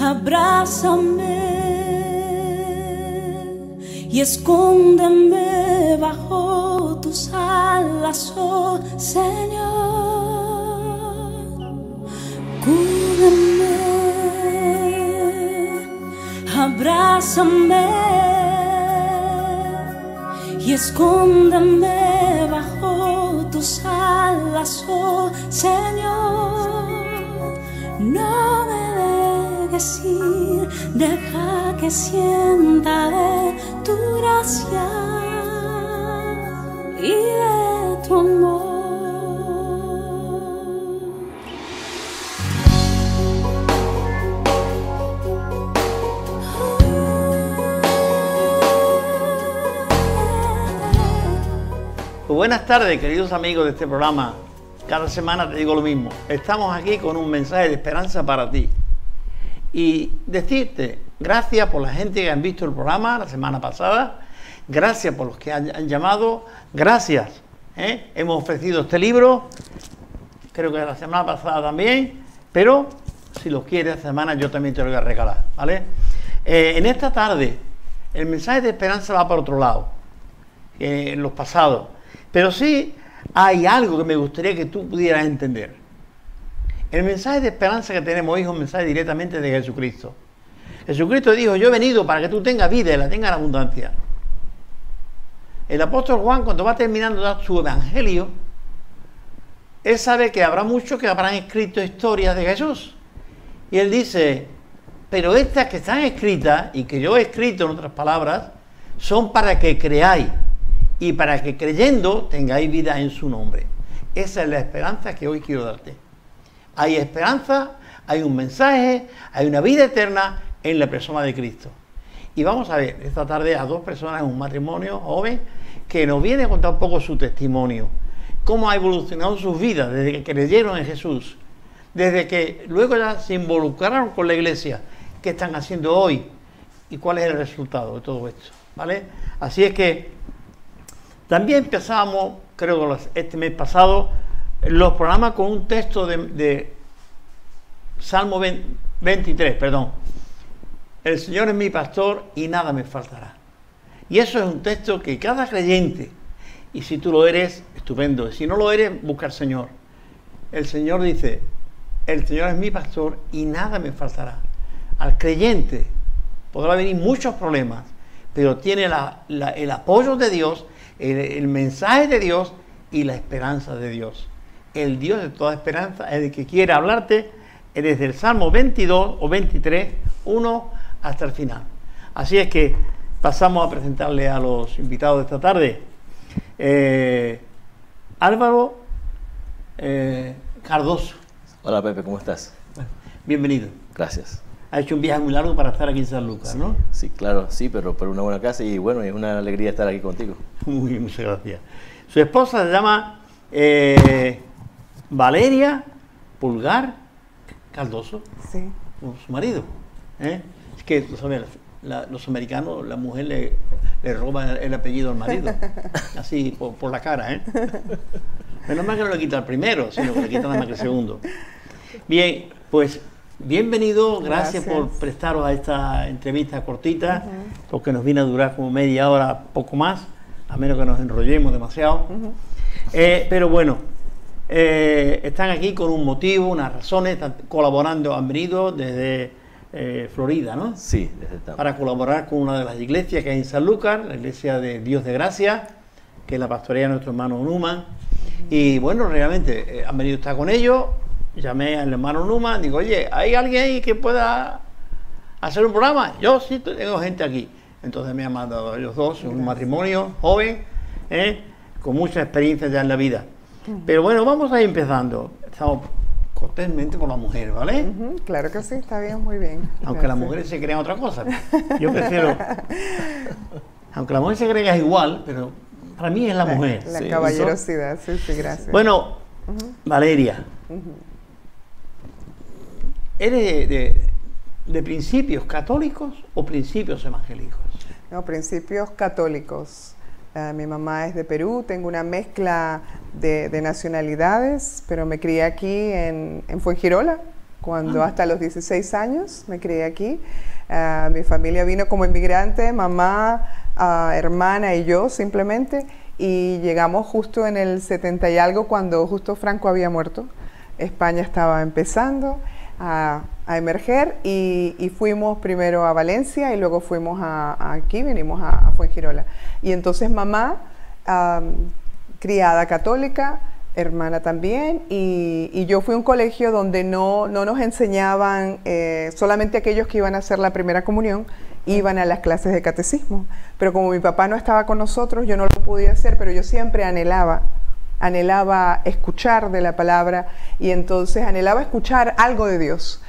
Abrázame y escóndeme bajo tus alas, oh Señor. Cúbreme, abrázame y escóndeme bajo tus alas, oh Señor. No me dejes ir, deja que sienta de tu gracia y de tu amor. Pues buenas tardes, queridos amigos de este programa. Cada semana te digo lo mismo. Estamos aquí con un mensaje de esperanza para ti. Y decirte gracias por la gente que han visto el programa la semana pasada. Gracias por los que han llamado. Gracias. Hemos ofrecido este libro. Creo que la semana pasada también. Pero si lo quieres, esta semana yo también te lo voy a regalar, ¿vale? En esta tarde, el mensaje de esperanza va por otro lado. En los pasados. Pero sí hay algo que me gustaría que tú pudieras entender. El mensaje de esperanza que tenemos hoy es un mensaje directamente de Jesucristo. Jesucristo dijo: yo he venido para que tú tengas vida y la tengas en abundancia. El apóstol Juan, cuando va terminando de dar su evangelio, él sabe que habrá muchos que habrán escrito historias de Jesús. Y él dice: pero estas que están escritas, y que yo he escrito en otras palabras, son para que creáis. Y para que creyendo tengáis vida en su nombre. Esa es la esperanza que hoy quiero darte. Hay esperanza, hay un mensaje, hay una vida eterna en la persona de Cristo. Y vamos a ver esta tarde a dos personas en un matrimonio joven que nos viene a contar un poco su testimonio. Cómo ha evolucionado sus vidas desde que creyeron en Jesús. Desde que luego ya se involucraron con la iglesia. ¿Qué están haciendo hoy? ¿Y cuál es el resultado de todo esto? ¿Vale? Así es que también empezábamos, creo que este mes pasado, los programas con un texto de Salmo 23, perdón. El Señor es mi pastor y nada me faltará. Y eso es un texto que cada creyente, y si tú lo eres, estupendo. Si no lo eres, busca al Señor. El Señor dice: el Señor es mi pastor y nada me faltará. Al creyente podrá venir muchos problemas, pero tiene el apoyo de Dios, el mensaje de Dios y la esperanza de Dios. El Dios de toda esperanza es el que quiere hablarte desde el Salmo 22 o 23, 1 hasta el final. Así es que pasamos a presentarle a los invitados de esta tarde. Álvaro Cardoso. Hola Pepe, ¿cómo estás? Bienvenido. Gracias. Ha hecho un viaje muy largo para estar aquí en San Lucas, ¿no? Sí, claro, sí, pero por una buena casa y bueno, es una alegría estar aquí contigo. Muy bien, muchas gracias. Su esposa se llama Valeria Pulgar Cardoso. Sí. Como su marido. Es que los americanos, la mujer le roba el apellido al marido. Así, por la cara, Menos mal que no le quita el primero, sino que le quita nada más que el segundo. Bien, pues bienvenido, gracias por prestaros a esta entrevista cortita, porque nos viene a durar como media hora, poco más, a menos que nos enrollemos demasiado. Pero bueno, están aquí con un motivo, unas razones, están colaborando, han venido desde Florida, ¿no? Sí, desde Tampa. Para colaborar con una de las iglesias que hay en San Lucas, la iglesia de Dios de Gracia, que es la pastorea de nuestro hermano Numa. Y bueno, realmente han venido a estar con ellos. Llamé al hermano Numa, digo: oye, ¿hay alguien ahí que pueda hacer un programa? Yo sí tengo gente aquí. Entonces me han mandado a ellos dos, un matrimonio joven, con mucha experiencia ya en la vida. Pero bueno, vamos a ir empezando. Estamos cortésmente por la mujer, ¿vale? Claro que sí, está bien, muy bien. Aunque las mujeres se crean otra cosa. Yo prefiero... Aunque la mujer se cree que es igual, pero para mí es la mujer. La ¿sí? caballerosidad, sí, gracias. Bueno, Valeria, ¿eres de principios católicos o principios evangélicos? No, principios católicos. Mi mamá es de Perú, tengo una mezcla de nacionalidades, pero me crié aquí en Fuengirola, cuando hasta los 16 años me crié aquí. Mi familia vino como inmigrante, mamá, hermana y yo simplemente, y llegamos justo en el 70 y algo, cuando justo Franco había muerto. España estaba empezando a emerger y fuimos primero a Valencia y luego fuimos aquí, vinimos a Fuengirola. Y entonces mamá, criada católica, hermana también, y yo fui a un colegio donde no nos enseñaban, solamente aquellos que iban a hacer la primera comunión iban a las clases de catecismo. Pero como mi papá no estaba con nosotros, yo no lo podía hacer, pero yo siempre anhelaba escuchar de la palabra, y entonces anhelaba escuchar algo de Dios.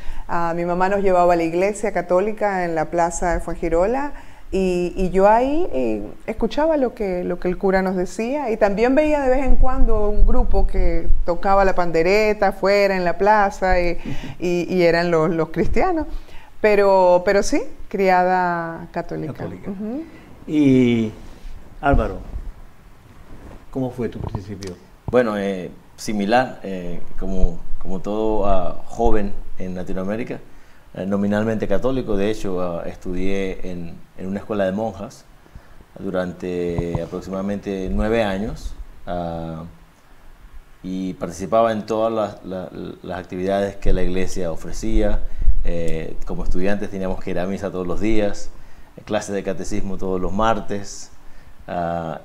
Mi mamá nos llevaba a la iglesia católica en la plaza de Fuengirola, y yo ahí escuchaba lo que el cura nos decía, y también veía de vez en cuando un grupo que tocaba la pandereta afuera en la plaza, y eran los cristianos, pero sí, criada católica. Y Álvaro, ¿cómo fue tu principio? Bueno, similar, como todo joven en Latinoamérica, nominalmente católico. De hecho, estudié en una escuela de monjas durante aproximadamente 9 años, y participaba en todas las actividades que la iglesia ofrecía. Como estudiantes teníamos que ir a misa todos los días, clases de catecismo todos los martes,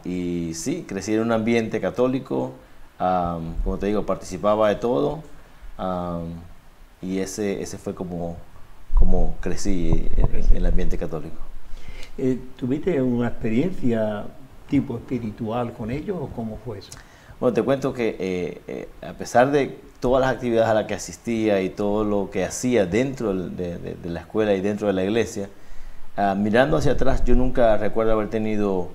y sí, crecí en un ambiente católico. Como te digo, participaba de todo, y ese fue como crecí en el ambiente católico. ¿Tuviste una experiencia tipo espiritual con ellos o cómo fue eso? Bueno, te cuento que a pesar de todas las actividades a las que asistía y todo lo que hacía dentro de la escuela y dentro de la iglesia, mirando hacia atrás, yo nunca recuerdo haber tenido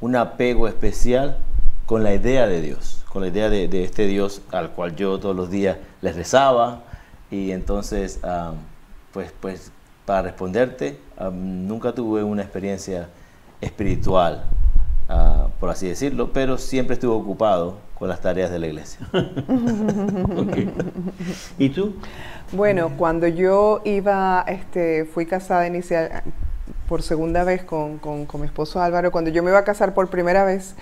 un apego especial con la idea de Dios, con la idea de este Dios al cual yo todos los días les rezaba. Y entonces, pues para responderte, nunca tuve una experiencia espiritual, por así decirlo, pero siempre estuve ocupado con las tareas de la iglesia. Okay. ¿Y tú? Bueno, cuando yo fui casada por segunda vez con mi esposo Álvaro. Cuando yo me iba a casar por primera vez,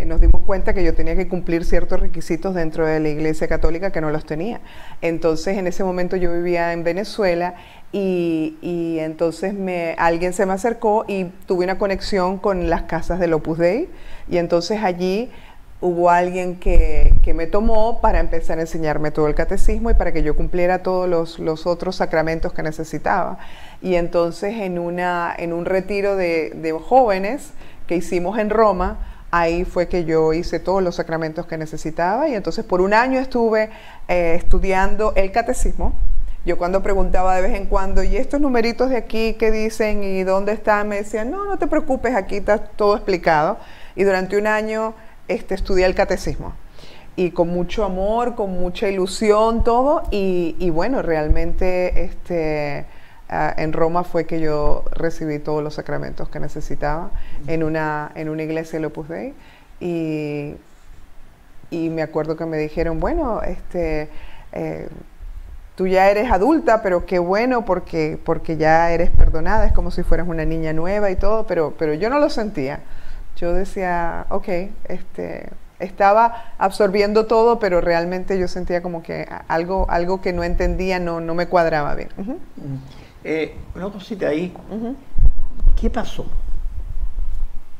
nos dimos cuenta que yo tenía que cumplir ciertos requisitos dentro de la iglesia católica que no los tenía. Entonces, en ese momento yo vivía en Venezuela, y entonces alguien se me acercó y tuve una conexión con las casas del Opus Dei, y entonces allí hubo alguien que me tomó para empezar a enseñarme todo el catecismo y para que yo cumpliera todos los otros sacramentos que necesitaba. Y entonces en un retiro de jóvenes que hicimos en Roma, ahí fue que yo hice todos los sacramentos que necesitaba, y entonces por un año estuve estudiando el catecismo. Yo cuando preguntaba de vez en cuando, ¿y estos numeritos de aquí qué dicen y dónde están? Me decían, no te preocupes, aquí está todo explicado. Y durante un año estudié el catecismo, y con mucho amor, con mucha ilusión, todo, y bueno, realmente en Roma fue que yo recibí todos los sacramentos que necesitaba en una iglesia del Opus Dei, y me acuerdo que me dijeron, bueno, tú ya eres adulta, pero qué bueno porque ya eres perdonada, es como si fueras una niña nueva y todo, pero yo no lo sentía. Yo decía, ok, estaba absorbiendo todo, pero realmente yo sentía como que algo que no entendía no me cuadraba bien. Una cosita ahí. ¿Qué pasó?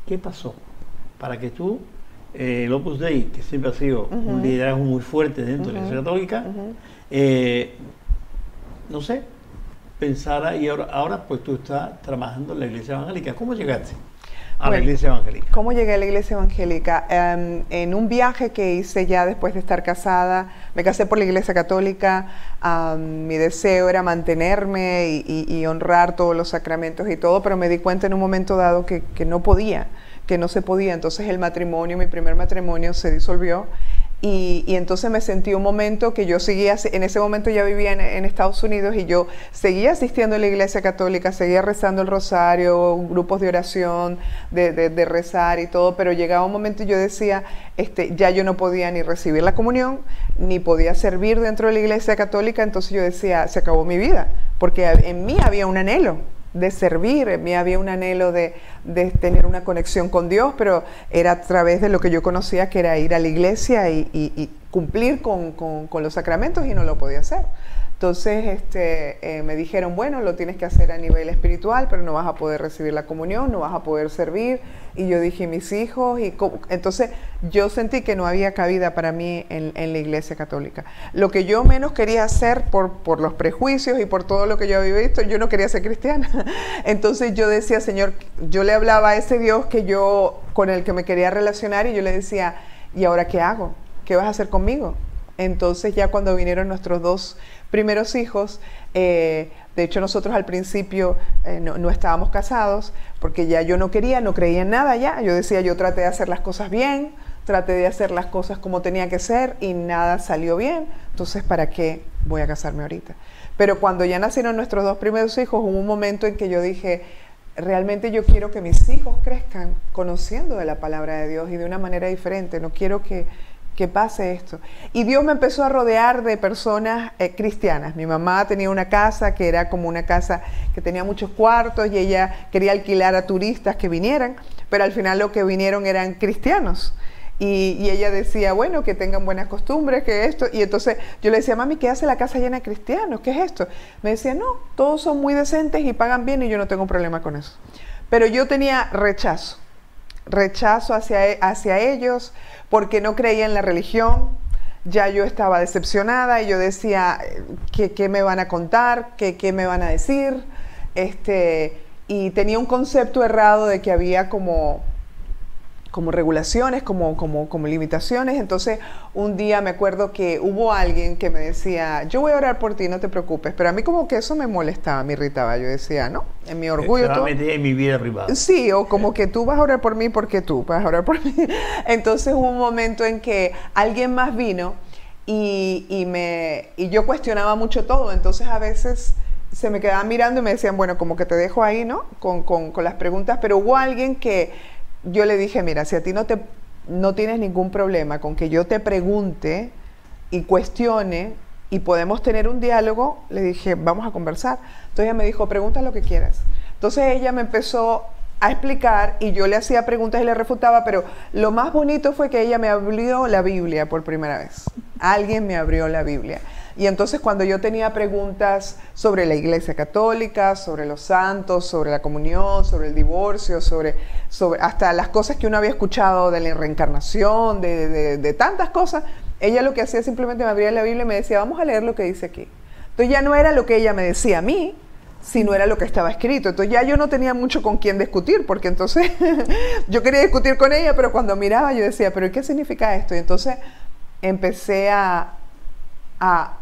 ¿Qué pasó para que tú, el Opus Dei, que siempre ha sido un liderazgo muy fuerte dentro de la Iglesia Católica, no sé, pensara, y ahora pues tú estás trabajando en la Iglesia Evangélica? ¿Cómo llegaste a la Iglesia Evangélica? ¿Cómo llegué a la Iglesia Evangélica? En un viaje que hice ya después de estar casada, me casé por la Iglesia Católica. Mi deseo era mantenerme y honrar todos los sacramentos y todo, pero me di cuenta en un momento dado que no se podía. Entonces mi primer matrimonio se disolvió, Y entonces me sentí un momento que yo seguía, en ese momento ya vivía en Estados Unidos y yo seguía asistiendo a la iglesia católica, seguía rezando el rosario, grupos de oración, de rezar y todo, pero llegaba un momento y yo decía, ya yo no podía ni recibir la comunión, ni podía servir dentro de la iglesia católica, entonces yo decía, se acabó mi vida, porque en mí había un anhelo de servir, en mí había un anhelo de tener una conexión con Dios, pero era a través de lo que yo conocía, que era ir a la iglesia y cumplir con los sacramentos, y no lo podía hacer. Entonces me dijeron, bueno, lo tienes que hacer a nivel espiritual, pero no vas a poder recibir la comunión, no vas a poder servir. Y yo dije, mis hijos, entonces yo sentí que no había cabida para mí en la iglesia católica. Lo que yo menos quería hacer por los prejuicios y por todo lo que yo había visto, yo no quería ser cristiana. Entonces yo decía, Señor, yo le hablaba a ese Dios con el que me quería relacionar, y yo le decía, ¿y ahora qué hago? ¿Qué vas a hacer conmigo? Entonces ya cuando vinieron nuestros 2 primeros hijos, de hecho nosotros al principio no estábamos casados, porque ya yo no creía en nada ya. Yo decía, yo traté de hacer las cosas bien, traté de hacer las cosas como tenía que ser y nada salió bien. Entonces, ¿para qué voy a casarme ahorita? Pero cuando ya nacieron nuestros 2 primeros hijos, hubo un momento en que yo dije, realmente yo quiero que mis hijos crezcan conociendo de la palabra de Dios y de una manera diferente. No quiero que pase esto. Y Dios me empezó a rodear de personas cristianas. Mi mamá tenía una casa que era como una casa que tenía muchos cuartos, y ella quería alquilar a turistas que vinieran, pero al final lo que vinieron eran cristianos. Y ella decía, bueno, que tengan buenas costumbres, que esto. Y entonces yo le decía, mami, ¿qué hace la casa llena de cristianos? ¿Qué es esto? Me decía, no, todos son muy decentes y pagan bien, y yo no tengo problema con eso. Pero yo tenía rechazo hacia ellos, porque no creía en la religión. Ya yo estaba decepcionada y yo decía, ¿qué me van a contar? ¿Qué me van a decir? Y tenía un concepto errado de que había como regulaciones, como limitaciones. Entonces un día me acuerdo que hubo alguien que me decía, yo voy a orar por ti, no te preocupes, pero a mí como que eso me molestaba, me irritaba. Yo decía, no, en mi orgullo todo, en mi vida privada. Sí, o como que tú vas a orar por mí porque tú vas a orar por mí. Entonces hubo un momento en que alguien más vino y yo cuestionaba mucho todo. Entonces a veces se me quedaban mirando y me decían, bueno, como que te dejo ahí, ¿no? Con las preguntas. Pero hubo alguien que yo le dije, mira, si a ti no tienes ningún problema con que yo te pregunte y cuestione y podemos tener un diálogo, le dije, vamos a conversar. Entonces ella me dijo, pregunta lo que quieras. Entonces ella me empezó a explicar y yo le hacía preguntas y le refutaba, pero lo más bonito fue que ella me abrió la Biblia por primera vez. Alguien me abrió la Biblia. Y entonces cuando yo tenía preguntas sobre la Iglesia Católica, sobre los santos, sobre la comunión, sobre el divorcio, sobre hasta las cosas que uno había escuchado de la reencarnación, de tantas cosas, ella lo que hacía simplemente me abría la Biblia y me decía, vamos a leer lo que dice aquí. Entonces ya no era lo que ella me decía a mí, sino era lo que estaba escrito. Entonces ya yo no tenía mucho con quién discutir, porque entonces yo quería discutir con ella, pero cuando miraba yo decía, ¿pero qué significa esto? Y entonces empecé a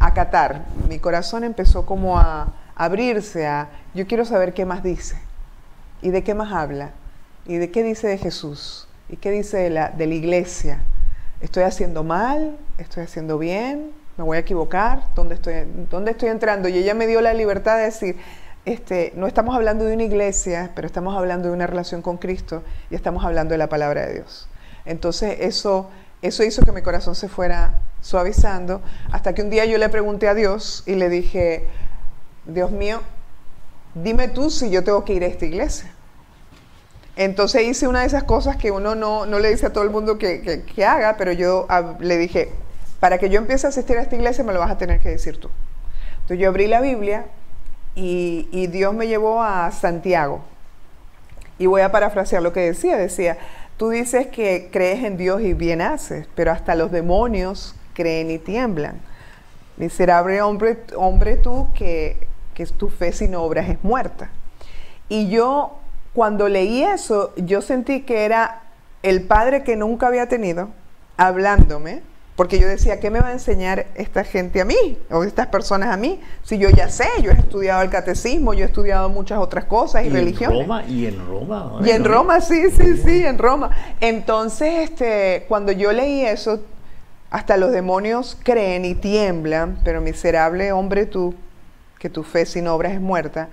acatar. Mi corazón empezó como a abrirse yo quiero saber qué más dice, y de qué más habla, y de qué dice de Jesús, y qué dice de la iglesia. ¿Estoy haciendo mal? ¿Estoy haciendo bien? ¿Me voy a equivocar? ¿Dónde estoy entrando? Y ella me dio la libertad de decir, no estamos hablando de una iglesia, pero estamos hablando de una relación con Cristo, y estamos hablando de la palabra de Dios. Entonces eso hizo que mi corazón se fuera suavizando, hasta que un día yo le pregunté a Dios y le dije, Dios mío, dime tú si yo tengo que ir a esta iglesia. Entonces hice una de esas cosas que uno no le dice a todo el mundo que haga, pero yo le dije, para que yo empiece a asistir a esta iglesia me lo vas a tener que decir tú. Entonces yo abrí la Biblia y Dios me llevó a Santiago. Y voy a parafrasear lo que decía, tú dices que crees en Dios y bien haces, pero hasta los demonios creen y tiemblan. Miserable hombre tú, que tu fe sin obras es muerta. Y yo, cuando leí eso, yo sentí que era el Padre que nunca había tenido, hablándome, porque yo decía, ¿qué me va a enseñar esta gente a mí? O estas personas a mí, si yo ya sé, yo he estudiado el catecismo, yo he estudiado muchas otras cosas y religiones. Y en Roma. Y en Roma, sí, en Roma. Entonces, cuando yo leí eso, Hasta los demonios creen y tiemblan, pero miserable hombre tú, que tu fe sin obras es muerta.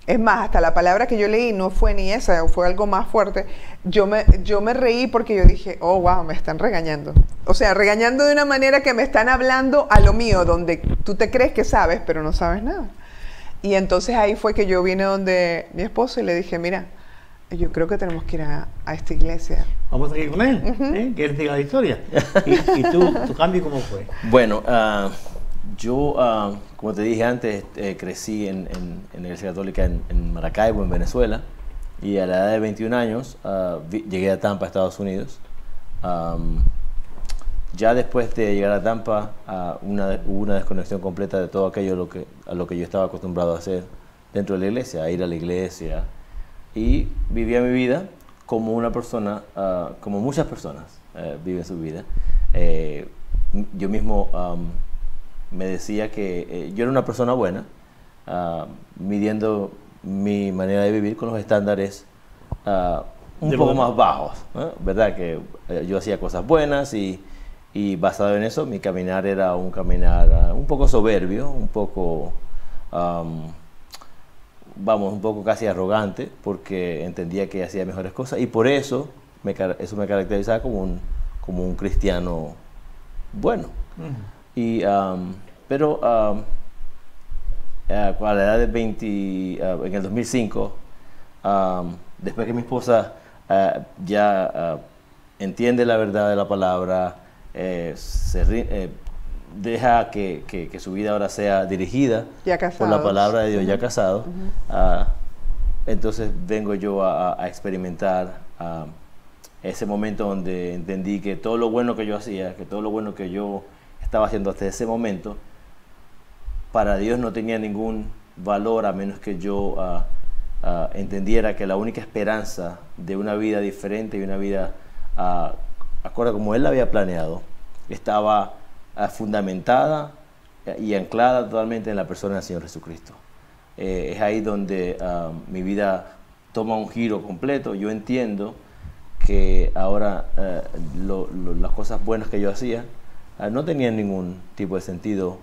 Es más, hasta la palabra que yo leí no fue ni esa, fue algo más fuerte. Yo me reí porque yo dije, oh, wow, me están regañando. O sea, regañando de una manera que me están hablando a lo mío, donde tú te crees que sabes, pero no sabes nada. Y entonces ahí fue que yo vine donde mi esposo y le dije, mira, yo creo que tenemos que ir a esta iglesia. Vamos a ir con él, que él diga la historia. ¿Y tu cambio cómo fue? Bueno, yo, como te dije antes, crecí en la Iglesia Católica en Maracaibo, en Venezuela, y a la edad de 21 años llegué a Tampa, Estados Unidos. Ya después de llegar a Tampa, hubo una desconexión completa de todo aquello a lo que yo estaba acostumbrado a hacer dentro de la iglesia, a ir a la iglesia, y vivía mi vida como una persona, como muchas personas viven su vida. Yo mismo me decía que yo era una persona buena, midiendo mi manera de vivir con los estándares un poco más bajos, ¿verdad? Que yo hacía cosas buenas y basado en eso mi caminar era un caminar un poco soberbio, un poco, un poco casi arrogante, porque entendía que hacía mejores cosas y por eso eso me caracterizaba como un cristiano bueno. Pero a la edad de 20, en el 2005, después que mi esposa ya entiende la verdad de la palabra, deja que su vida ahora sea dirigida por la palabra de Dios, ya casado, entonces vengo yo a experimentar ese momento donde entendí que todo lo bueno que yo hacía, que todo lo bueno que yo estaba haciendo hasta ese momento, para Dios no tenía ningún valor a menos que yo entendiera que la única esperanza de una vida diferente y una vida acorde como Él la había planeado estaba fundamentada y anclada totalmente en la persona del Señor Jesucristo. Es ahí donde mi vida toma un giro completo. Yo entiendo que ahora las cosas buenas que yo hacía no tenían ningún tipo de sentido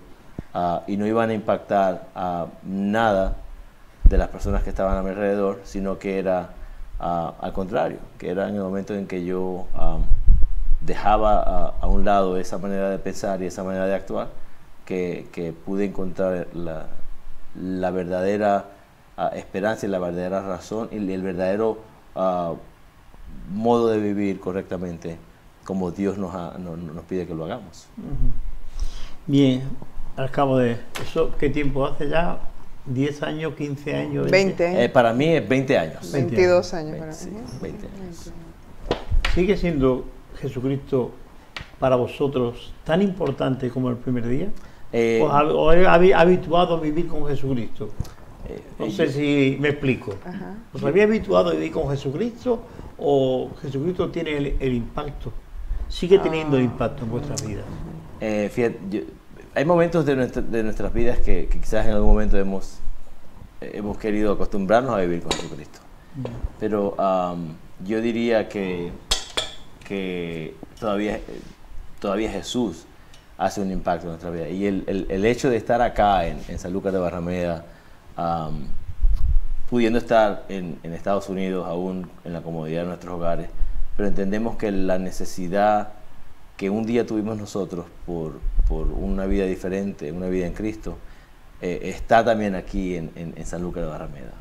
y no iban a impactar nada de las personas que estaban a mi alrededor, sino que era al contrario, que era en el momento en que yo dejaba a un lado esa manera de pensar y esa manera de actuar, que pude encontrar la verdadera esperanza y la verdadera razón y el verdadero modo de vivir correctamente como Dios nos pide que lo hagamos. Bien, al cabo de eso, ¿qué tiempo hace ya? ¿10 años, 15 años? 20. Para mí es 20 años. 22 años. 20, sí, 20 años. ¿Sigue siendo Jesucristo para vosotros tan importante como el primer día? ¿O habéis habituado a vivir con Jesucristo? No sé si me explico. ¿Os habéis habituado a vivir con Jesucristo o Jesucristo tiene el impacto? ¿Sigue teniendo impacto en vuestras vidas? Fíjate, hay momentos de nuestras vidas que quizás en algún momento hemos querido acostumbrarnos a vivir con Jesucristo. Pero yo diría que todavía Jesús hace un impacto en nuestra vida. Y el hecho de estar acá en Sanlúcar de Barrameda, pudiendo estar en Estados Unidos, aún en la comodidad de nuestros hogares, pero entendemos que la necesidad que un día tuvimos nosotros por una vida diferente, una vida en Cristo, está también aquí en Sanlúcar de Barrameda.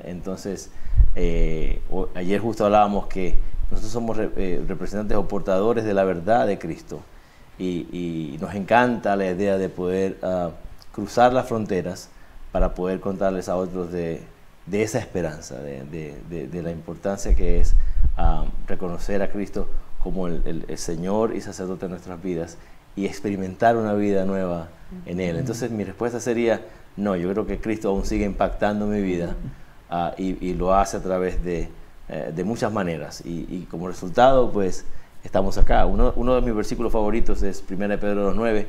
Entonces, ayer justo hablábamos que nosotros somos representantes o portadores de la verdad de Cristo y nos encanta la idea de poder cruzar las fronteras para poder contarles a otros de esa esperanza, de la importancia que es reconocer a Cristo como el Señor y sacerdote de nuestras vidas y experimentar una vida nueva en Él. Entonces mi respuesta sería, no, yo creo que Cristo aún sigue impactando mi vida y lo hace a través de muchas maneras y como resultado pues estamos acá. Uno de mis versículos favoritos es 1 Pedro 2:9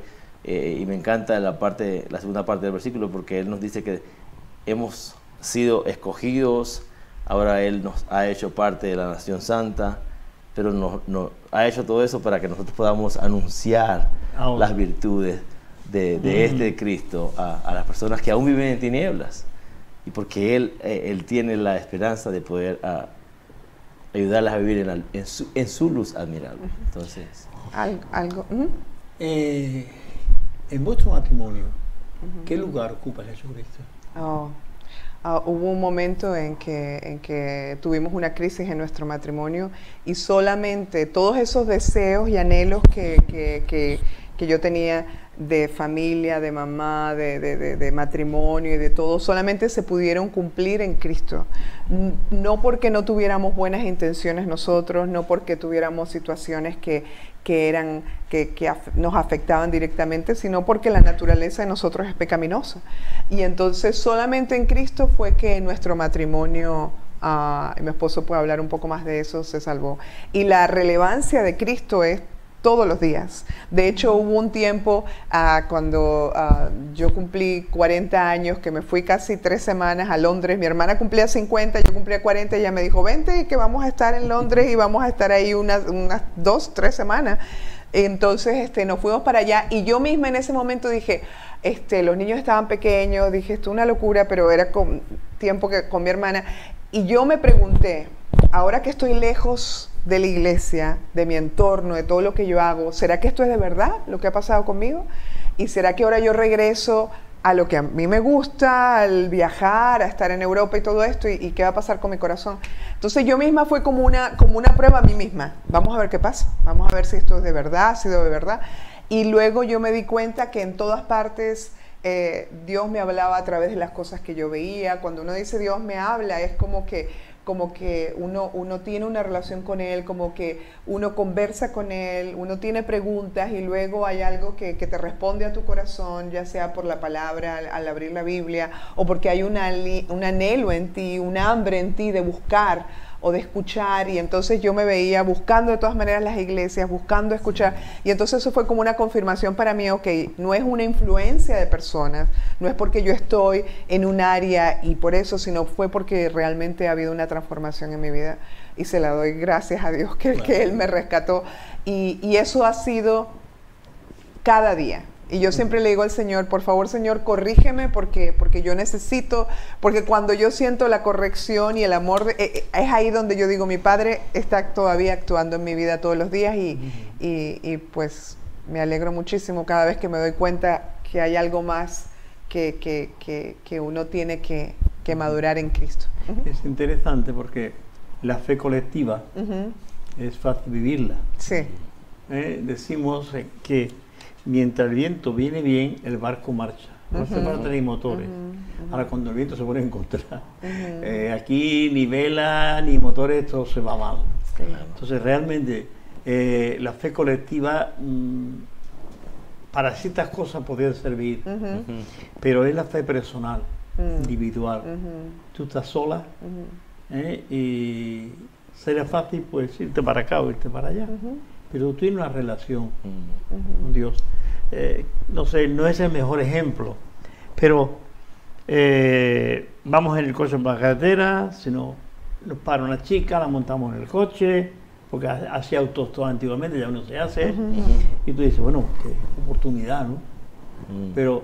y me encanta la segunda parte del versículo porque Él nos dice que hemos sido escogidos, ahora Él nos ha hecho parte de la nación santa pero ha hecho todo eso para que nosotros podamos anunciar las virtudes de este Cristo a las personas que aún viven en tinieblas, y porque Él tiene la esperanza de poder ayudarlas a vivir en su luz admirable. Entonces, en vuestro matrimonio, ¿qué lugar ocupa Jesucristo? Hubo un momento en que tuvimos una crisis en nuestro matrimonio, y solamente todos esos deseos y anhelos que yo tenía de familia, de mamá, de matrimonio y de todo, solamente se pudieron cumplir en Cristo. No porque no tuviéramos buenas intenciones nosotros, no porque tuviéramos situaciones que nos afectaban directamente, sino porque la naturaleza de nosotros es pecaminosa. Y entonces solamente en Cristo fue que nuestro matrimonio, mi esposo puede hablar un poco más de eso, se salvó. Y la relevancia de Cristo es todos los días. De hecho, hubo un tiempo cuando yo cumplí 40 años, que me fui casi 3 semanas a Londres. Mi hermana cumplía 50, yo cumplía 40, y ella me dijo, vente, que vamos a estar en Londres y vamos a estar ahí unas 2, 3 semanas. Entonces nos fuimos para allá, y yo misma en ese momento dije, los niños estaban pequeños, dije, esto es una locura, pero era tiempo con mi hermana. Y yo me pregunté, ahora que estoy lejos de la iglesia, de mi entorno, de todo lo que yo hago, ¿será que esto es de verdad lo que ha pasado conmigo? ¿Y será que ahora yo regreso a lo que a mí me gusta, al viajar, a estar en Europa y todo esto, y qué va a pasar con mi corazón? Entonces yo misma fue como una prueba a mí misma. Vamos a ver qué pasa, vamos a ver si esto es de verdad, ha sido de verdad. Y luego yo me di cuenta que en todas partes Dios me hablaba a través de las cosas que yo veía. Cuando uno dice Dios me habla, es como que uno tiene una relación con Él, como que uno conversa con Él, uno tiene preguntas, y luego hay algo que te responde a tu corazón, ya sea por la palabra, al abrir la Biblia, o porque hay un anhelo en ti, un hambre en ti de buscar o de escuchar. Y entonces yo me veía buscando de todas maneras las iglesias, buscando escuchar, y entonces eso fue como una confirmación para mí. Ok, no es una influencia de personas, no es porque yo estoy en un área y por eso, sino fue porque realmente ha habido una transformación en mi vida, y se la doy gracias a Dios que Él me rescató, y eso ha sido cada día. Y yo siempre le digo al Señor, por favor, Señor, corrígeme, porque yo necesito, porque cuando yo siento la corrección y el amor, es ahí donde yo digo, mi Padre está todavía actuando en mi vida todos los días, y pues me alegro muchísimo cada vez que me doy cuenta que hay algo más que uno tiene que madurar en Cristo. Es interesante porque la fe colectiva es fácil vivirla. Sí. Decimos que mientras el viento viene bien, el barco marcha. No hace falta ni motores. Ahora, cuando el viento se pone en contra, aquí ni vela ni motores, todo se va mal. Sí. Entonces, realmente, la fe colectiva para ciertas cosas podría servir, pero es la fe personal, individual. Tú estás sola, y sería fácil pues irte para acá o irte para allá. Pero tú tienes una relación con Dios. No sé, no es el mejor ejemplo, pero vamos en el coche por la carretera, si no, nos para una chica, la montamos en el coche, porque hacía autos todo antiguamente, ya no se hace, y tú dices, bueno, qué oportunidad, ¿no? Pero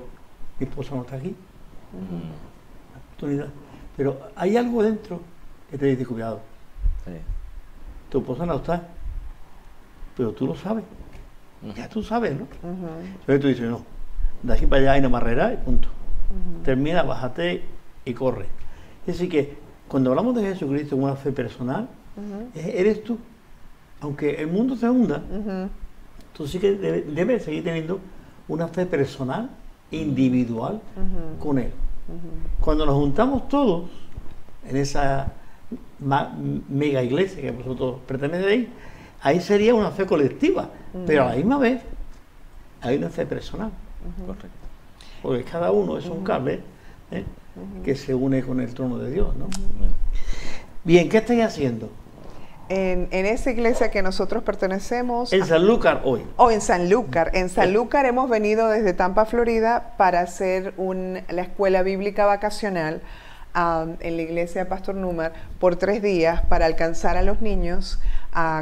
mi esposa no está aquí, oportunidad. Pero hay algo dentro que te dice, cuidado, tu esposa no está, pero tú lo sabes, ya tú sabes, ¿no? Entonces tú dices, no, de aquí para allá hay una barrera y punto. Termina, bájate y corre. Es decir que cuando hablamos de Jesucristo en una fe personal, eres tú. Aunque el mundo se hunda, tú sí que debes seguir teniendo una fe personal, individual, con Él. Cuando nos juntamos todos en esa mega iglesia que vosotros pertenecéis, ahí sería una fe colectiva, pero a la misma vez hay una fe personal. Correcto. Porque cada uno es un cable que se une con el trono de Dios, ¿no? Bien, ¿qué estáis haciendo? En esa iglesia que nosotros pertenecemos. En Sanlúcar hoy. En Sanlúcar. En Sanlúcar hemos venido desde Tampa, Florida, para hacer la escuela bíblica vacacional en la iglesia de Pastor Númar por 3 días para alcanzar a los niños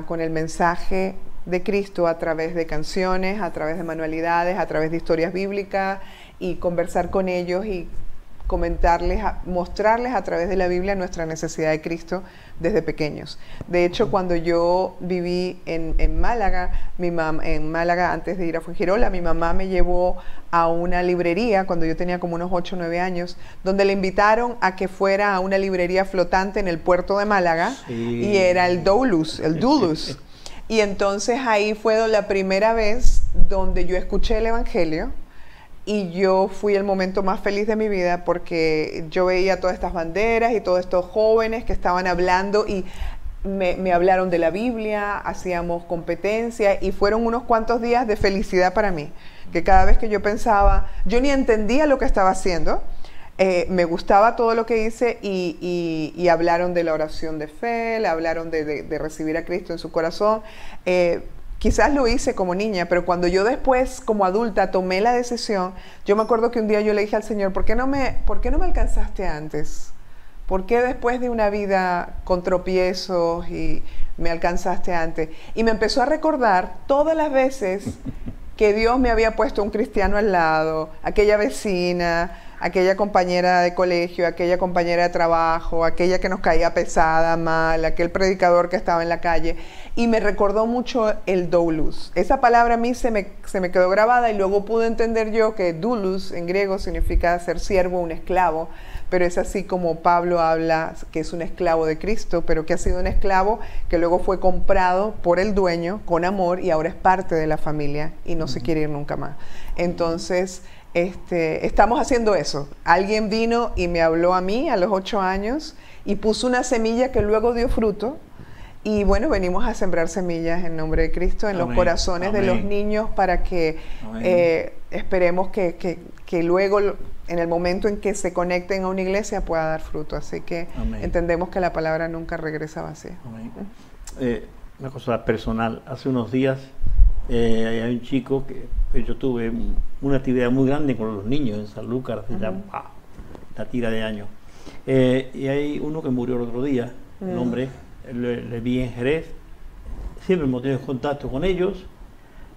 con el mensaje de Cristo a través de canciones, a través de manualidades, a través de historias bíblicas, y conversar con ellos y comentarles, mostrarles a través de la Biblia nuestra necesidad de Cristo desde pequeños. De hecho, cuando yo viví en Málaga, antes de ir a Fuengirola, mi mamá me llevó a una librería cuando yo tenía como unos 8 o 9 años, donde le invitaron a que fuera a una librería flotante en el puerto de Málaga, y era el Dulus. Y entonces ahí fue la primera vez donde yo escuché el Evangelio, y yo fui el momento más feliz de mi vida, porque yo veía todas estas banderas y todos estos jóvenes que estaban hablando, y me hablaron de la Biblia, hacíamos competencia, y fueron unos cuantos días de felicidad para mí, que cada vez que yo pensaba, yo ni entendía lo que estaba haciendo, me gustaba todo lo que hice, y hablaron de la oración de fe, le hablaron de recibir a Cristo en su corazón. Quizás lo hice como niña, pero cuando yo después, como adulta, tomé la decisión, yo me acuerdo que un día yo le dije al Señor, ¿por qué no me alcanzaste antes? ¿Por qué después de una vida con tropiezos y me alcanzaste antes? Y me empezó a recordar todas las veces que Dios me había puesto un cristiano al lado, aquella vecina, aquella compañera de colegio, aquella compañera de trabajo, aquella que nos caía pesada, mal, aquel predicador que estaba en la calle, y me recordó mucho el doulos. Esa palabra a mí se me quedó grabada, y luego pude entender yo que doulos en griego significa ser siervo, un esclavo, pero es así como Pablo habla, que es un esclavo de Cristo, pero que ha sido un esclavo que luego fue comprado por el dueño con amor, y ahora es parte de la familia y no se quiere ir nunca más. Entonces, estamos haciendo eso. Alguien vino y me habló a mí a los 8 años y puso una semilla que luego dio fruto, y bueno, venimos a sembrar semillas en nombre de Cristo en los corazones de los niños, para que esperemos que luego, en el momento en que se conecten a una iglesia, pueda dar fruto. Así que entendemos que la palabra nunca regresa vacía. Una cosa personal, hace unos días hay un chico que yo tuve una actividad muy grande con los niños en Sanlúcar, hace ya la tira de años, y hay uno que murió el otro día, el hombre, le vi en Jerez, siempre hemos tenido contacto con ellos.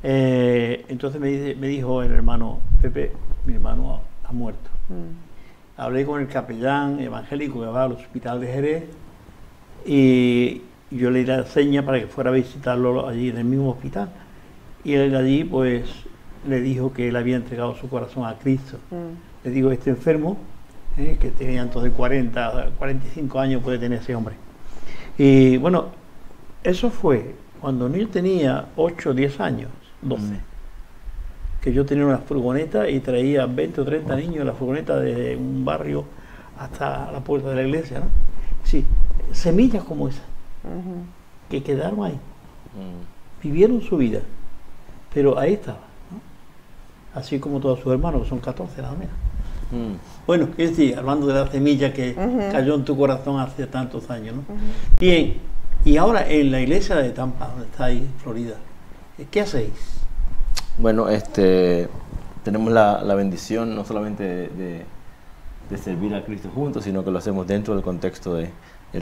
Entonces me dijo el hermano Pepe, mi hermano ha muerto. Hablé con el capellán evangélico que va al hospital de Jerez, y yo le di la seña para que fuera a visitarlo allí en el mismo hospital, y él allí pues le dijo que él había entregado su corazón a Cristo. Le digo, este enfermo, que tenía entonces 45 años puede tener ese hombre. Y bueno, eso fue cuando yo tenía 8 o 10 años, 12, que yo tenía una furgoneta y traía 20 o 30 niños en la furgoneta desde un barrio hasta la puerta de la iglesia, ¿no? Sí, semillas como esas, que quedaron ahí, vivieron su vida, pero ahí estaba, ¿no? Así como todos sus hermanos, que son 14 nada menos. Bueno, es decir, hablando de la semilla que cayó en tu corazón hace tantos años, ¿no? Bien, y ahora en la iglesia de Tampa, donde está ahí, Florida, ¿qué hacéis? Bueno, tenemos la bendición no solamente de servir a Cristo juntos, sino que lo hacemos dentro del contexto del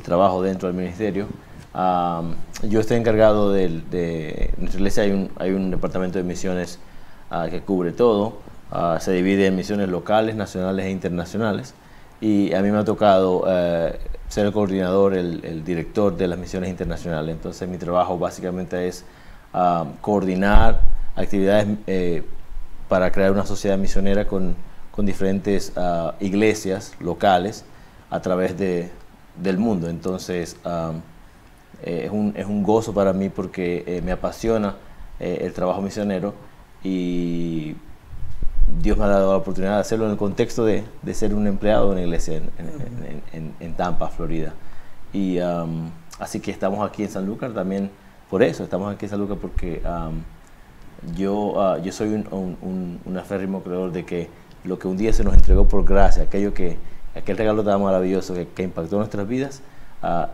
trabajo dentro del ministerio. Yo estoy encargado en nuestra iglesia hay un departamento de misiones que cubre todo. Se divide en misiones locales, nacionales e internacionales, y a mí me ha tocado ser el coordinador, el director de las misiones internacionales. Entonces mi trabajo básicamente es coordinar actividades para crear una sociedad misionera con diferentes iglesias locales a través del mundo. Entonces es un gozo para mí, porque me apasiona el trabajo misionero, y Dios me ha dado la oportunidad de hacerlo en el contexto de ser un empleado de una iglesia en Tampa, Florida. Y así que estamos aquí en Sanlúcar también por eso. Estamos aquí en Sanlúcar porque yo soy un aférrimo creador de que lo que un día se nos entregó por gracia, aquel regalo tan maravilloso que impactó nuestras vidas,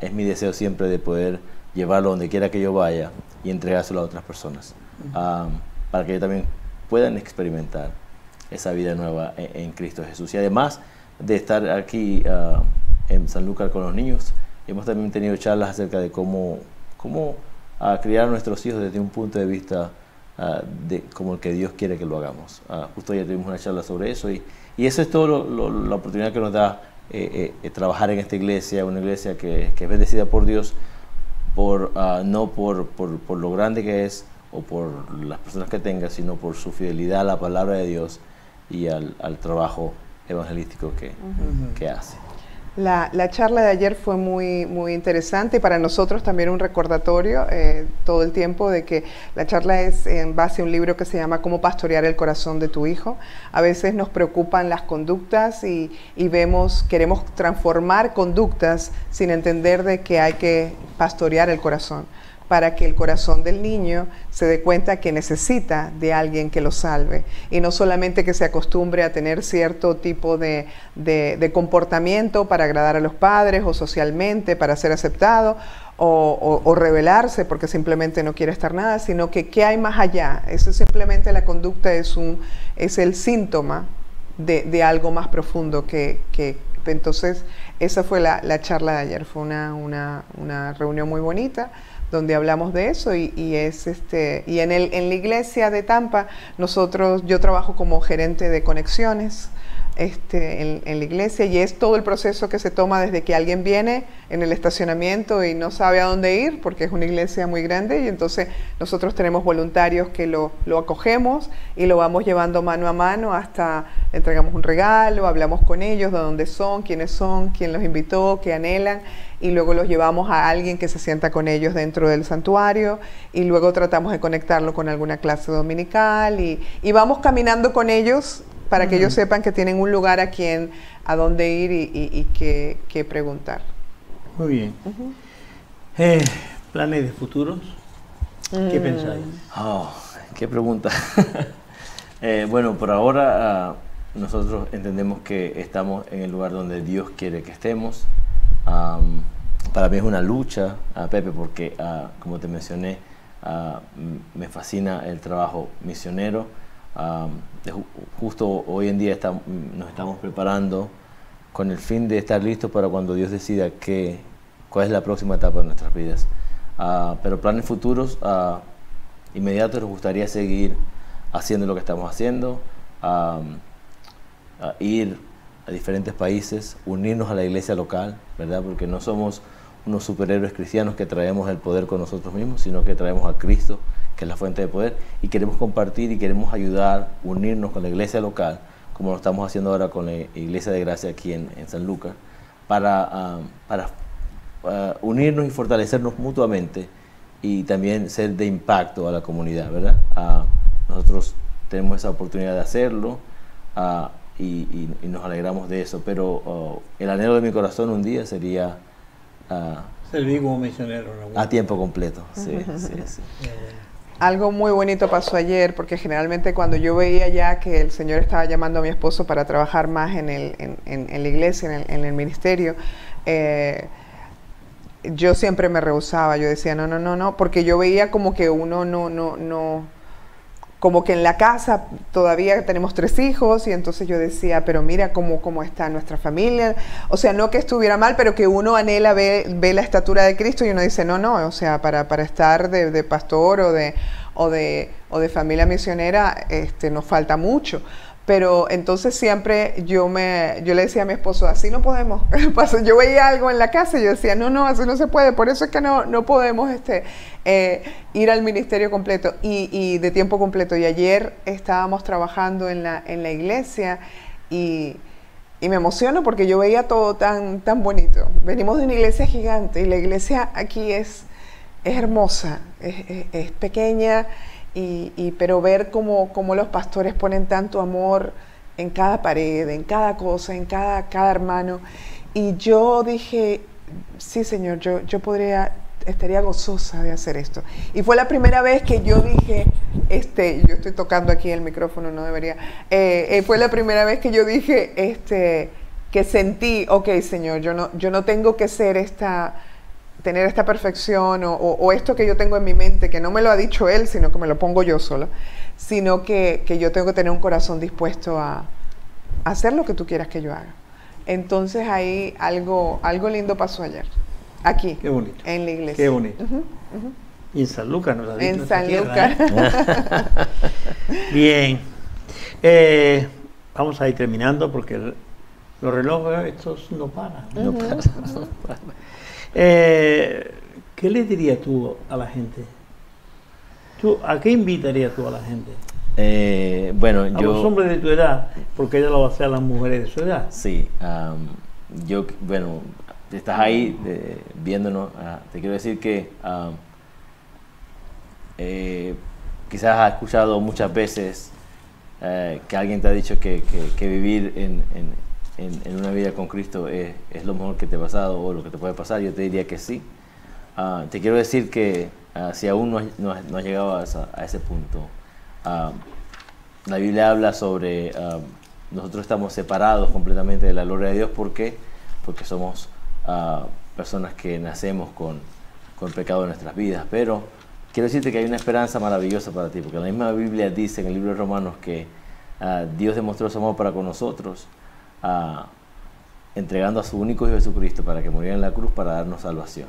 es mi deseo siempre de poder llevarlo donde quiera que yo vaya y entregárselo a otras personas, para que ellos también puedan experimentar esa vida nueva en Cristo Jesús. Y además de estar aquí en Sanlúcar con los niños, hemos también tenido charlas acerca de cómo a criar a nuestros hijos desde un punto de vista como el que Dios quiere que lo hagamos. Justo ayer tuvimos una charla sobre eso y eso es todo la oportunidad que nos da trabajar en esta iglesia, una iglesia que es bendecida por Dios, no por lo grande que es o por las personas que tenga, sino por su fidelidad a la palabra de Dios y al trabajo evangelístico que hace. La charla de ayer fue muy, muy interesante y para nosotros también un recordatorio todo el tiempo de que la charla es en base a un libro que se llama Cómo pastorear el corazón de tu hijo. A veces nos preocupan las conductas y queremos transformar conductas sin entender de que hay que pastorear el corazón, para que el corazón del niño se dé cuenta que necesita de alguien que lo salve y no solamente que se acostumbre a tener cierto tipo de comportamiento para agradar a los padres o socialmente para ser aceptado o rebelarse porque simplemente no quiere estar nada, sino que ¿qué hay más allá? Eso simplemente la conducta es el síntoma de algo más profundo que entonces esa fue la charla de ayer. Fue una reunión muy bonita donde hablamos de eso y en la iglesia de Tampa yo trabajo como gerente de conexiones en la iglesia y es todo el proceso que se toma desde que alguien viene en el estacionamiento y no sabe a dónde ir porque es una iglesia muy grande y entonces nosotros tenemos voluntarios que lo acogemos y lo vamos llevando mano a mano hasta entregamos un regalo, hablamos con ellos de dónde son, quién los invitó, qué anhelan y luego los llevamos a alguien que se sienta con ellos dentro del santuario y luego tratamos de conectarlo con alguna clase dominical y vamos caminando con ellos para que ellos sepan que tienen un lugar a dónde ir y qué preguntar. Muy bien. ¿Planes de futuros? ¿Qué pensáis? Qué pregunta. Bueno, por ahora nosotros entendemos que estamos en el lugar donde Dios quiere que estemos. Para mí es una lucha, Pepe, porque como te mencioné, me fascina el trabajo misionero. Justo hoy en día nos estamos preparando con el fin de estar listos para cuando Dios decida cuál es la próxima etapa de nuestras vidas. Pero planes futuros inmediatos, nos gustaría seguir haciendo lo que estamos haciendo, ir a diferentes países, unirnos a la iglesia local, ¿verdad? Porque no somos unos superhéroes cristianos que traemos el poder con nosotros mismos, sino que traemos a Cristo, que es la fuente de poder, y queremos compartir y queremos ayudar, unirnos con la iglesia local, como lo estamos haciendo ahora con la Iglesia de Gracia aquí en San Lucas, para unirnos y fortalecernos mutuamente y también ser de impacto a la comunidad, ¿verdad? Nosotros tenemos esa oportunidad de hacerlo y nos alegramos de eso, pero el anhelo de mi corazón un día sería servir como misionero, ¿no? A tiempo completo. Sí. Algo muy bonito pasó ayer, porque generalmente cuando yo veía ya que el Señor estaba llamando a mi esposo para trabajar más en la iglesia, en el ministerio, yo siempre me rehusaba. Yo decía, no, porque yo veía como que uno no, como que en la casa todavía tenemos 3 hijos y entonces yo decía, pero mira cómo está nuestra familia. O sea, no que estuviera mal, pero que uno anhela ve la estatura de Cristo y uno dice, no, o sea, para estar de pastor o de familia misionera nos falta mucho. Pero entonces siempre yo le decía a mi esposo, así no podemos. Yo veía algo en la casa y yo decía, no, así no se puede. Por eso es que no podemos ir al ministerio completo y de tiempo completo. Y ayer estábamos trabajando en la iglesia y me emociono porque yo veía todo tan bonito. Venimos de una iglesia gigante y la iglesia aquí es hermosa, es pequeña. Pero ver cómo los pastores ponen tanto amor en cada pared, en cada cosa, en cada hermano. Y yo dije, sí, Señor, yo estaría gozosa de hacer esto. Y fue la primera vez que yo dije, yo estoy tocando aquí el micrófono, no debería. Fue la primera vez que yo dije, que sentí, ok, Señor, yo no tengo que ser tener esta perfección o esto que yo tengo en mi mente, que no me lo ha dicho Él, sino que me lo pongo yo sola, sino que yo tengo que tener un corazón dispuesto a hacer lo que tú quieras que yo haga. Entonces ahí algo lindo pasó ayer, aquí, Qué bonito. En la iglesia. Qué bonito. Y en San Lucas nos ha dicho. En San Lucas. Bien. Vamos a ir terminando porque los relojes estos no paran. No pasa. ¿Qué le dirías tú a la gente? ¿A qué invitarías tú a la gente? Bueno, A los hombres de tu edad, porque ella lo va a hacer a las mujeres de su edad. Sí, bueno, estás ahí viéndonos. Te quiero decir que quizás has escuchado muchas veces que alguien te ha dicho que vivir en una vida con Cristo es lo mejor que te ha pasado o lo que te puede pasar. Yo te diría que sí. Te quiero decir que si aún no has llegado a ese punto, la Biblia habla sobre nosotros estamos separados completamente de la gloria de Dios. ¿Por qué? Porque somos personas que nacemos con pecado en nuestras vidas. Pero quiero decirte que hay una esperanza maravillosa para ti, porque la misma Biblia dice en el libro de Romanos que Dios demostró su amor para con nosotros entregando a su único Hijo Jesucristo para que muriera en la cruz para darnos salvación.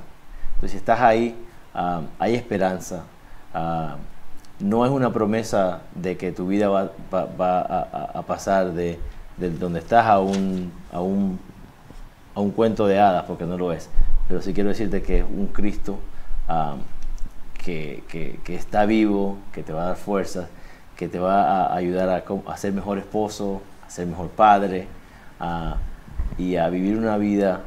Entonces, si estás ahí, hay esperanza. No es una promesa de que tu vida va a pasar de donde estás a un cuento de hadas, porque no lo es. Pero sí quiero decirte que es un Cristo que está vivo, que te va a dar fuerzas, que te va a ayudar a ser mejor esposo, a ser mejor padre, y a vivir una vida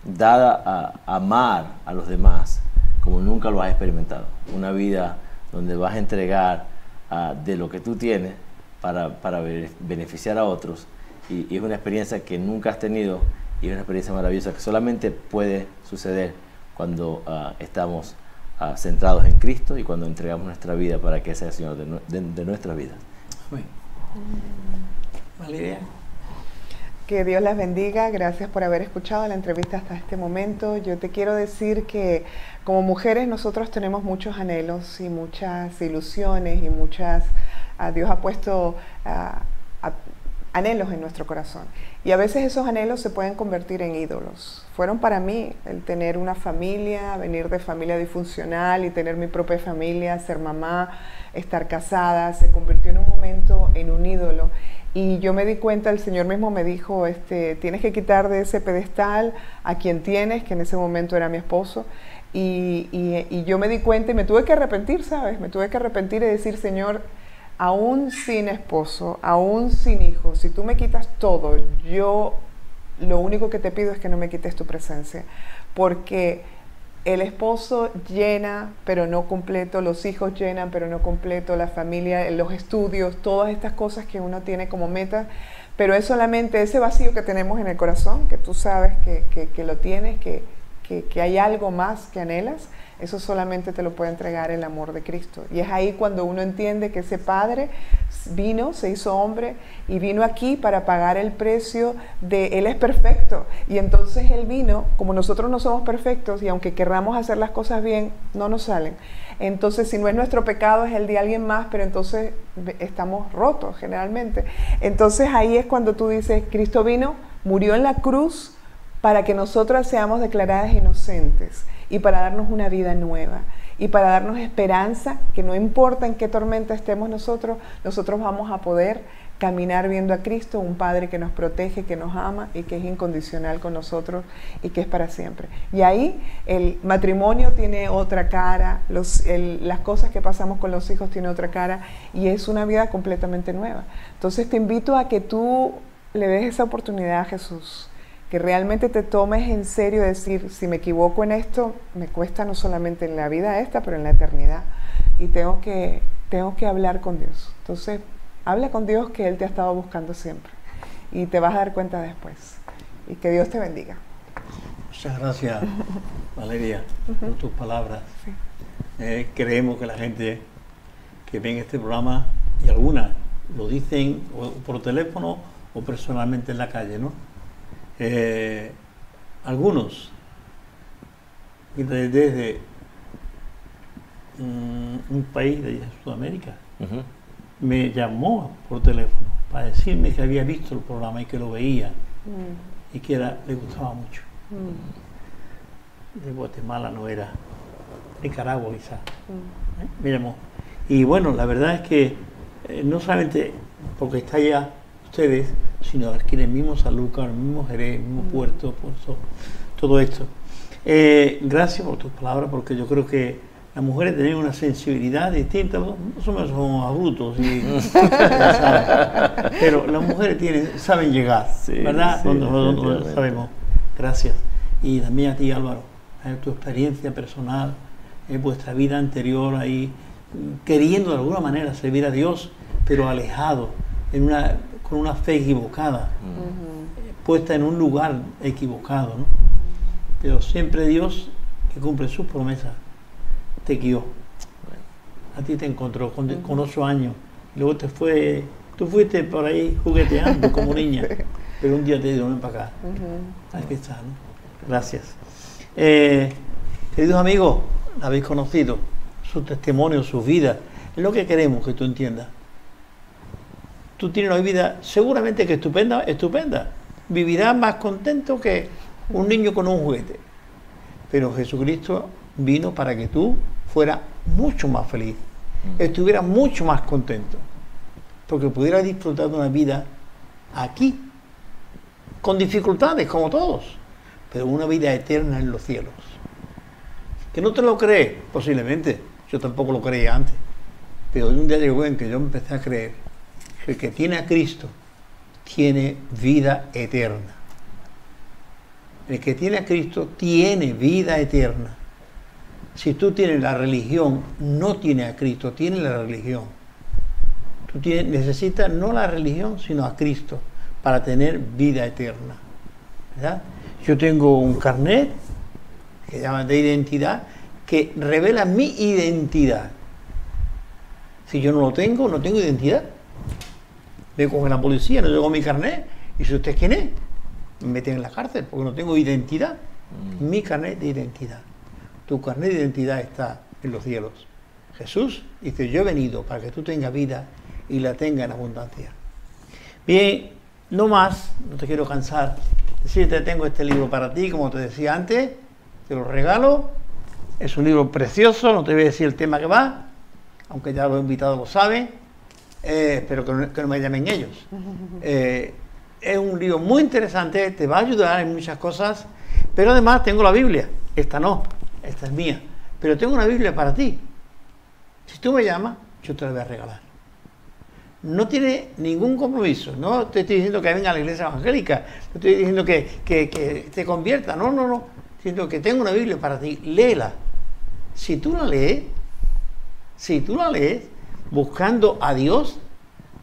dada a amar a los demás como nunca lo has experimentado. Una vida donde vas a entregar de lo que tú tienes para beneficiar a otros, y es una experiencia que nunca has tenido, y es una experiencia maravillosa que solamente puede suceder cuando estamos centrados en Cristo y cuando entregamos nuestra vida para que sea el Señor de nuestras vidas. Amén. Valeria. Que Dios las bendiga. Gracias por haber escuchado la entrevista hasta este momento. Yo te quiero decir que como mujeres nosotros tenemos muchos anhelos y muchas ilusiones y Dios ha puesto anhelos en nuestro corazón. Y a veces esos anhelos se pueden convertir en ídolos. Fueron para mí el tener una familia, venir de familia disfuncional y tener mi propia familia, ser mamá, estar casada, se convirtió en un momento en un ídolo. Y yo me di cuenta, el Señor mismo me dijo, tienes que quitar de ese pedestal a quien tienes, que en ese momento era mi esposo. Y yo me di cuenta y me tuve que arrepentir, ¿sabes? Me tuve que arrepentir y decir, Señor, aún sin esposo, aún sin hijos, si tú me quitas todo, yo lo único que te pido es que no me quites tu presencia. Porque el esposo llena, pero no completo, los hijos llenan, pero no completo, la familia, los estudios, todas estas cosas que uno tiene como meta, pero es solamente ese vacío que tenemos en el corazón, que tú sabes que lo tienes, que hay algo más que anhelas. Eso solamente te lo puede entregar el amor de Cristo. Y es ahí cuando uno entiende que ese Padre vino, se hizo hombre y vino aquí para pagar el precio de Él es perfecto. Y entonces Él vino, como nosotros no somos perfectos y aunque querramos hacer las cosas bien, no nos salen. Entonces, si no es nuestro pecado, es el de alguien más, pero entonces estamos rotos generalmente. Entonces ahí es cuando tú dices, Cristo vino, murió en la cruz para que nosotras seamos declaradas inocentes y para darnos una vida nueva y para darnos esperanza, que no importa en qué tormenta estemos nosotros vamos a poder caminar viendo a Cristo, un Padre que nos protege, que nos ama y que es incondicional con nosotros y que es para siempre. Y ahí el matrimonio tiene otra cara, las cosas que pasamos con los hijos tienen otra cara y es una vida completamente nueva. Entonces te invito a que tú le des esa oportunidad a Jesús, que realmente te tomes en serio decir, si me equivoco en esto, me cuesta no solamente en la vida esta, pero en la eternidad. Y tengo que hablar con Dios. Entonces, habla con Dios, que Él te ha estado buscando siempre. Y te vas a dar cuenta después. Y que Dios te bendiga. Muchas gracias, Valeria, por tus palabras. Sí. Creemos que la gente que ve en este programa, y algunas lo dicen o por teléfono o personalmente en la calle, ¿no? Algunos desde un país de Sudamérica me llamó por teléfono para decirme que había visto el programa y que lo veía y que le gustaba mucho. De Guatemala no era, Nicaragua quizás. Miremos. Y bueno, la verdad es que no solamente porque está allá ustedes, sino aquí en el mismo Sanlúcar, el mismo Jerez, el mismo Puerto, todo esto. Gracias por tus palabras, porque yo creo que las mujeres tienen una sensibilidad distinta, no somos brutos, pero las mujeres saben llegar, ¿verdad? Donde sabemos. Gracias. Y también a ti, Álvaro, tu experiencia personal, vuestra vida anterior ahí, queriendo de alguna manera servir a Dios, pero alejado, con una fe equivocada, puesta en un lugar equivocado, ¿no? Pero siempre Dios, que cumple sus promesas, te guió. A ti te encontró con 8 años. Luego tú fuiste por ahí jugueteando como niña, pero un día te dijo, ven para acá. Aquí está, ¿no? Gracias. Queridos amigos, la habéis conocido, su testimonio, su vida. Es lo que queremos que tú entiendas. Tú tienes una vida seguramente que estupenda. Vivirás más contento que un niño con un juguete. Pero Jesucristo vino para que tú fueras mucho más feliz, estuvieras mucho más contento, porque pudieras disfrutar de una vida aquí, con dificultades como todos, pero una vida eterna en los cielos. ¿Que no te lo crees? Posiblemente. Yo tampoco lo creía antes. Pero un día llegó en que yo empecé a creer que el que tiene a Cristo tiene vida eterna. El que tiene a Cristo tiene vida eterna. Si tú tienes la religión, no tienes a Cristo, tienes la religión. Tú necesitas no la religión, sino a Cristo para tener vida eterna, ¿verdad? Yo tengo un carnet que se llama de identidad, que revela mi identidad. Si yo no tengo identidad. Me coge la policía, no tengo mi carnet, y si usted quién es, me meten en la cárcel porque no tengo identidad. Mi carnet de identidad. Tu carnet de identidad está en los cielos. Jesús dice, yo he venido para que tú tengas vida y la tengas en abundancia. Bien, no más, no te quiero cansar. Decirte, tengo este libro para ti, como te decía antes, te lo regalo. Es un libro precioso, no te voy a decir el tema que va, aunque ya los invitados lo saben, pero que no me llamen ellos. Es un libro muy interesante, te va a ayudar en muchas cosas, pero además tengo la Biblia. Esta no, esta es mía, pero tengo una Biblia para ti. Si tú me llamas, yo te la voy a regalar. No tiene ningún compromiso, no te estoy diciendo que venga a la iglesia evangélica, no estoy diciendo que te convierta, no, estoy diciendo que tengo una Biblia para ti, léela. Si tú la lees, buscando a Dios,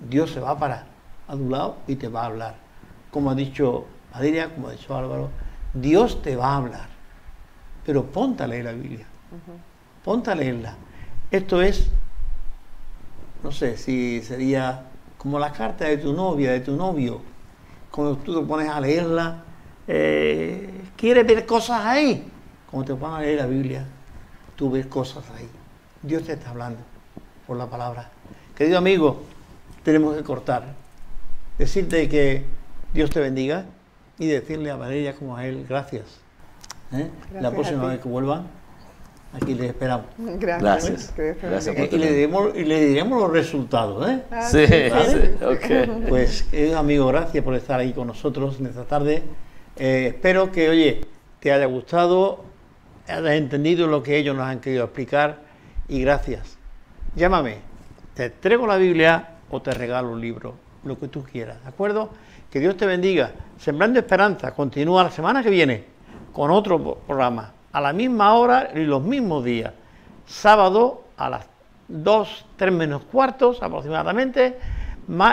Dios se va a parar a tu lado y te va a hablar. Como ha dicho Adriana, como ha dicho Álvaro, Dios te va a hablar. Pero ponte a leer la Biblia. Ponte a leerla. Esto es, no sé si sería como la carta de tu novia, de tu novio. Cuando tú te pones a leerla, ¿quieres ver cosas ahí? Cuando te pones a leer la Biblia, tú ves cosas ahí. Dios te está hablando por la palabra. Querido amigo, tenemos que cortar. Decirte que Dios te bendiga y decirle a Valeria como a él, gracias. La próxima vez que vuelvan, aquí les esperamos. Gracias. Gracias por Y le diremos los resultados. Sí, ok. Pues, querido amigo, gracias por estar ahí con nosotros en esta tarde. Espero que, oye, te haya gustado, hayas entendido lo que ellos nos han querido explicar y gracias. Llámame, te traigo la Biblia o te regalo un libro, lo que tú quieras, ¿de acuerdo? Que Dios te bendiga. Sembrando Esperanza continúa la semana que viene con otro programa, a la misma hora y los mismos días. Sábado a las 2, 3 menos cuartos aproximadamente,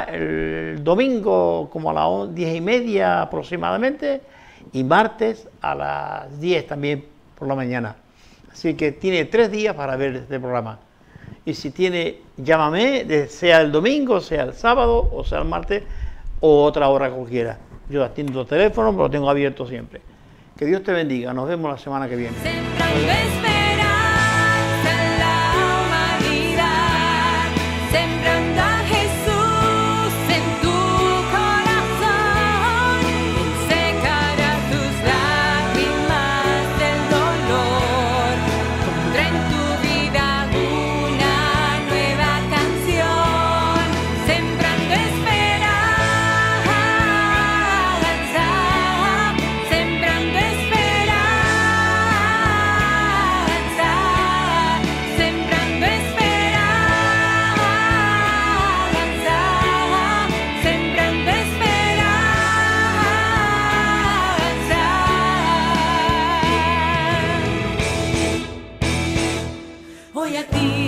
el domingo como a las 10:30 aproximadamente, y martes a las 10 también por la mañana. Así que tiene 3 días para ver este programa. Y si tiene, llámame, sea el domingo, sea el sábado, o sea el martes, o otra hora cualquiera. Yo atiendo el teléfono, pero lo tengo abierto siempre. Que Dios te bendiga. Nos vemos la semana que viene. Sembrando esperanza en la humanidad, sembrando a Jesús en tu corazón, secará tus lágrimas del dolor, pondrá en tu voy a ti.